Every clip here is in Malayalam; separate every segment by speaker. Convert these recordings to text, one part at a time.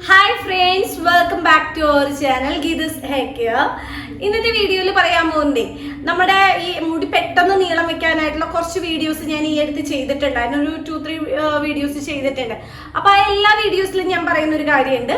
Speaker 1: Hi friends, welcome back to our channel Geetha's hair care. ഇന്നത്തെ വീഡിയോയിൽ പറയാൻ പോകുന്നേ നമ്മുടെ ഈ മുടി പെട്ടെന്ന് നീളം വെക്കാനായിട്ടുള്ള കുറച്ച് വീഡിയോസ് ഞാൻ ഈ അടുത്ത് ചെയ്തിട്ടുണ്ട്. അതിനൊരു 2-3 വീഡിയോസ് ചെയ്തിട്ടുണ്ട്. അപ്പോൾ ആ എല്ലാ വീഡിയോസിലും ഞാൻ പറയുന്ന ഒരു കാര്യമുണ്ട്.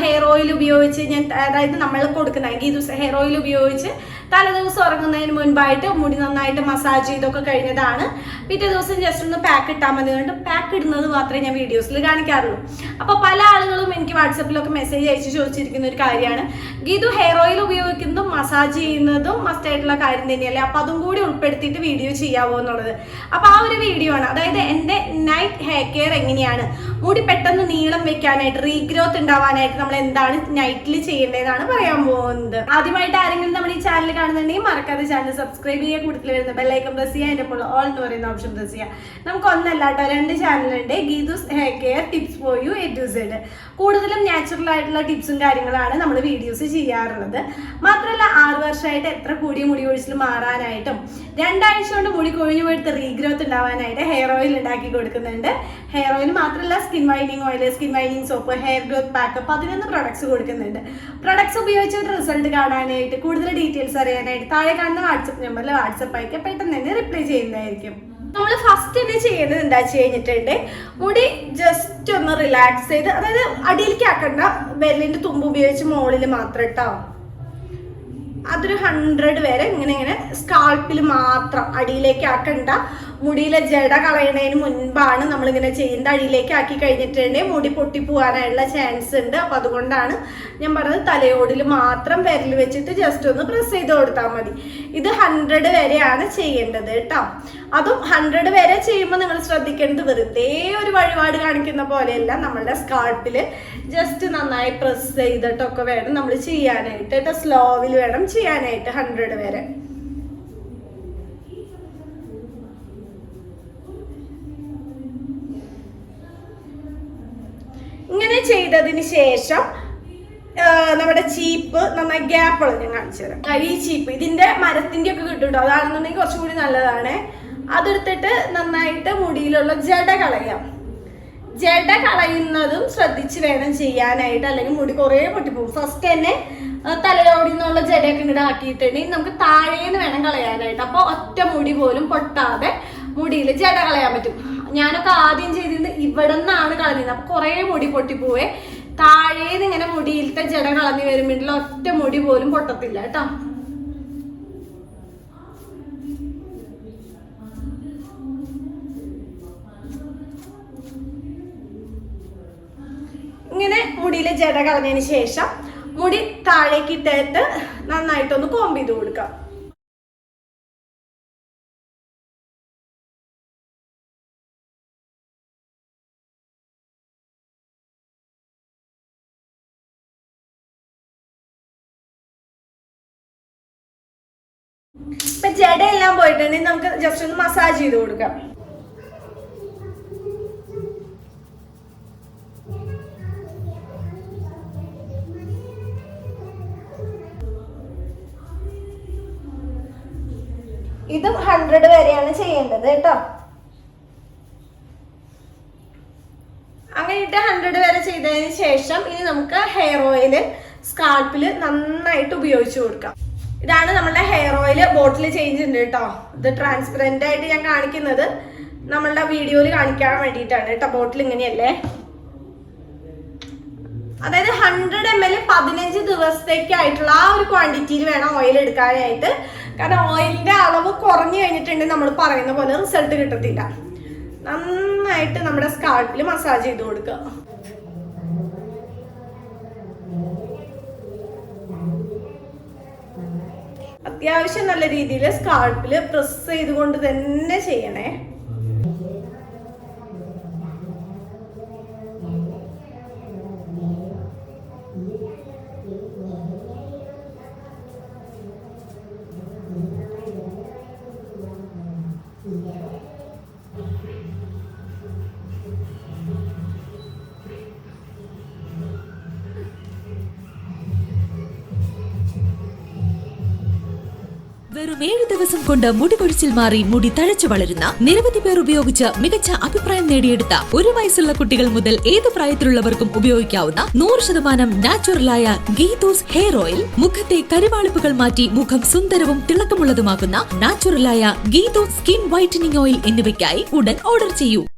Speaker 1: ഹെയർ ഓയിൽ ഉപയോഗിച്ച് അതായത് നമ്മൾ കൊടുക്കുന്ന ഗീതസ് ഹെയർ ഓയിൽ ഉപയോഗിച്ച് തലേദിവസം ഉറങ്ങുന്നതിന് മുൻപായിട്ട് മുടി നന്നായിട്ട് മസാജ് ചെയ്തൊക്കെ കഴിഞ്ഞതാണ്. പിറ്റേ ദിവസം ജസ്റ്റ് ഒന്ന് പാക്ക് ഇട്ടാൽ മതി. കൊണ്ട് പാക്ക് ഇടുന്നത് മാത്രമേ ഞാൻ വീഡിയോസിൽ കാണിക്കാറുള്ളൂ. അപ്പോൾ പല ആളുകളും എനിക്ക് വാട്സപ്പിലൊക്കെ മെസ്സേജ് അയച്ച് ചോദിച്ചിരിക്കുന്ന ഒരു കാര്യമാണ്, ഗീതു ഹെയർ ഓയിൽ ഉപയോഗിക്കുന്നതും മസാജ് ചെയ്യുന്നതും മസ്റ്റ് ആയിട്ടുള്ള കാര്യം തന്നെയല്ലേ, അപ്പോൾ അതും കൂടി ഉൾപ്പെടുത്തിയിട്ട് വീഡിയോ ചെയ്യാവോ എന്നുള്ളത്. അപ്പോൾ ആ ഒരു വീഡിയോ ആണ്, അതായത് എൻ്റെ നൈറ്റ് ഹെയർ കെയർ എങ്ങനെയാണ് മുടി പെട്ടെന്ന് നീളം വെക്കാനായിട്ട് റീഗ്രോത്ത് ഉണ്ടാവാനായിട്ട് നമ്മൾ എന്താണ് നൈറ്റിൽ ചെയ്യേണ്ടതെന്നാണ് പറയാൻ പോകുന്നത്. ആദ്യമായിട്ട് ആരെങ്കിലും നമ്മൾ ഈ ചാനൽ കാണുന്നുണ്ടെങ്കിൽ മറക്കാതെ ചാനൽ സബ്സ്ക്രൈബ് ചെയ്യുക, കൂടുതൽ വരുന്ന ബെല്ലൈക്കൺ പ്രസ് ചെയ്യുക, അതിൻ്റെ അപ്പോൾ ഓൾ എന്ന് പറയുന്ന ഓപ്ഷൻ പ്രസ് ചെയ്യുക. നമുക്ക് ഒന്നല്ല കേട്ടോ, 2 ചാനലുണ്ട്, Geethu's hair care, tips for you, A to Z. കൂടുതലും നാച്ചുറൽ ആയിട്ടുള്ള ടിപ്സും കാര്യങ്ങളാണ് നമ്മൾ വീഡിയോസ് ചെയ്യാറുള്ളത്. മാത്രമല്ല 6 വർഷമായിട്ട് എത്ര കൂടിയ മുടി കൊഴിച്ചിൽ മാറാനായിട്ടും 2 ആഴ്ച കൊണ്ട് മുടി കൊഴിഞ്ഞു പോയിട്ട് റീഗ്രോത്ത് ഉണ്ടാവാനായിട്ട് ഹെയർ ഓയിൽ ഉണ്ടാക്കി കൊടുക്കുന്നുണ്ട്. ഹെയർ ഓയിൽ മാത്രമല്ല skin whitening oil, skin whitening soap, hair growth pack, 11 products കൊടുക്കുന്നുണ്ട്. പ്രൊഡക്ട്സ് ഉപയോഗിച്ചിട്ട് റിസൾട്ട് കാണാനായിട്ട് കൂടുതൽ ഡീറ്റെയിൽസ് അറിയാനായിട്ട് താഴെ കാണുന്ന വാട്സപ്പ് നമ്പറിൽ വാട്സപ്പ് അയക്കുക, പെട്ടെന്ന് തന്നെ റിപ്ലൈ ചെയ്യുന്നതായിരിക്കും. നമ്മൾ ഫസ്റ്റ് തന്നെ ചെയ്യുന്നത് എന്താ കഴിഞ്ഞിട്ടുണ്ട്, മുടി ജസ്റ്റ് ഒന്ന് റിലാക്സ് ചെയ്ത്, അതായത് അടിയിലേക്ക് ആക്കണ്ട, വിരലിന്റെ തുമ്പ് ഉപയോഗിച്ച് മുകളിൽ മാത്രം ഇട്ടോ. അതൊരു 100 വരെ ഇങ്ങനെ സ്കാൾപ്പിൽ മാത്രം, അടിയിലേക്ക് ആക്കണ്ട. മുടിയിലെ ജട കളയണതിന് മുൻപാണ് നമ്മളിങ്ങനെ ചെയ്യുന്നത്. അടിയിലേക്ക് ആക്കി കഴിഞ്ഞിട്ടുണ്ടെങ്കിൽ മുടി പൊട്ടിപ്പോവാനായുള്ള ചാൻസ് ഉണ്ട്. അപ്പം അതുകൊണ്ടാണ് ഞാൻ പറഞ്ഞത് തലയോടിൽ മാത്രം വിരൽ വെച്ചിട്ട് ജസ്റ്റ് ഒന്ന് പ്രസ് ചെയ്ത് കൊടുത്താൽ മതി. ഇത് 100 വരെയാണ് ചെയ്യേണ്ടത് കേട്ടോ. അതും 100 വരെ ചെയ്യുമ്പോൾ നിങ്ങൾ ശ്രദ്ധിക്കേണ്ടത് വെറുതെ ഒരു വഴിപാട് കാണിക്കുന്ന പോലെയല്ല, നമ്മളുടെ സ്കാൾപ്പിൽ ജസ്റ്റ് നന്നായി പ്രസ് ചെയ്തിട്ടൊക്കെ വേണം നമ്മൾ ചെയ്യാനായിട്ട് കേട്ടോ. സ്ലോവിൽ വേണം ചെയ്യാനായിട്ട് 100 വരെ. ഇങ്ങനെ ചെയ്തതിന് ശേഷം നമ്മുടെ ചീപ്പ് നന്നായി ഗ്യാപ്പുള്ള ഞാൻ കാണിച്ചു തരാം. ഈ ചീപ്പ് ഇതിന്റെ മരത്തിന്റെ ഒക്കെ കിട്ടും, അതാണെന്നുണ്ടെങ്കിൽ കുറച്ചുകൂടി നല്ലതാണ്. അതെടുത്തിട്ട് നന്നായിട്ട് മുടിയിലുള്ള ജട കളയാം. ജട കളയുന്നതും ശ്രദ്ധിച്ച് വേണം ചെയ്യാനായിട്ട്, അല്ലെങ്കിൽ മുടി കുറേ പൊട്ടിപ്പോകും. ഫസ്റ്റ് തന്നെ തലയോടി നിന്നുള്ള ജടയൊക്കെ ഇങ്ങോട്ട് ആക്കിയിട്ടുണ്ടെങ്കിൽ നമുക്ക് താഴേന്ന് വേണം കളയാനായിട്ട്. അപ്പോൾ ഒറ്റ മുടി പോലും പൊട്ടാതെ മുടിയിൽ ജട കളയാൻ പറ്റും. ഞാനൊക്കെ ആദ്യം ചെയ്തിരുന്നത് ഇവിടെ നിന്നാണ് കളഞ്ഞത്, അപ്പൊ കുറേ മുടി പൊട്ടിപ്പോവേ. താഴേന്ന് ഇങ്ങനെ മുടിയിലത്തെ ജട കളഞ്ഞു വരുമ്പോഴേക്കും ഒറ്റ മുടി പോലും പൊട്ടത്തില്ല കേട്ടോ. ഇങ്ങനെ മുടിയിലെ ജട കളഞ്ഞതിന് ശേഷം മുടി താഴേക്ക് ഇട്ടിട്ട് നന്നായിട്ടൊന്ന് കോമ്പ് ചെയ്ത് കൊടുക്കാം. ഇപ്പൊ ജടയെല്ലാം പോയിട്ടുണ്ടെങ്കിൽ നമുക്ക് ജസ്റ്റ് ഒന്ന് മസാജ് ചെയ്ത് കൊടുക്കാം. ഇതും 100 വരെയാണ് ചെയ്യേണ്ടത് കേട്ടോ. അങ്ങനെ ഇട്ട് 100 വരെ ചെയ്തതിന് ശേഷം ഇനി നമുക്ക് ഹെയർ ഓയിൽ സ്കാൾപ്പിൽ നന്നായിട്ട് ഉപയോഗിച്ച് കൊടുക്കാം. ഇതാണ് നമ്മളുടെ ഹെയർ ഓയിൽ. ബോട്ടിൽ ചേഞ്ച് ഉണ്ട് കേട്ടോ. ഇത് ട്രാൻസ്പെറന്റ് ആയിട്ട് ഞാൻ കാണിക്കുന്നത് നമ്മളുടെ വീഡിയോയിൽ കാണിക്കാൻ വേണ്ടിയിട്ടാണ് കേട്ടോ. ബോട്ടിൽ ഇങ്ങനെയല്ലേ, അതായത് 100 ml 15 ദിവസത്തേക്കായിട്ടുള്ള ആ ഒരു ക്വാണ്ടിറ്റിയിൽ വേണം ഓയിൽ എടുക്കാനായിട്ട്. കാരണം ഓയിലിന്റെ അളവ് കുറഞ്ഞു കഴിഞ്ഞിട്ടുണ്ടെങ്കിൽ നമ്മൾ പറയുന്ന പോലെ റിസൾട്ട് കിട്ടത്തില്ല. നന്നായിട്ട് നമ്മുടെ സ്കാൾപ്പിൽ മസാജ് ചെയ്ത് കൊടുക്കുക. അത്യാവശ്യം നല്ല രീതിയിൽ സ്കാൾപ്പിൽ പ്രസ് ചെയ്തുകൊണ്ട് തന്നെ ചെയ്യണേ.
Speaker 2: വെറും 7 ദിവസം കൊണ്ട് മുടി കൊഴിച്ചിൽ മാറി മുടി തഴച്ചു വളരുന്ന നിരവധി പേർ ഉപയോഗിച്ച് മികച്ച അഭിപ്രായം നേടിയെടുത്ത 1 വയസ്സുള്ള കുട്ടികൾ മുതൽ ഏത് പ്രായത്തിലുള്ളവർക്കും ഉപയോഗിക്കാവുന്ന 100% നാച്ചുറലായ ഗീതൂസ് ഹെയർ ഓയിൽ, മുഖത്തെ കരുവാളിപ്പുകൾ മാറ്റി മുഖം സുന്ദരവും തിളക്കമുള്ളതുമാക്കുന്ന നാച്ചുറലായ ഗീതൂസ് സ്കിൻ വൈറ്റനിങ് ഓയിൽ എന്നിവയ്ക്കായി ഉടൻ ഓർഡർ ചെയ്യൂ.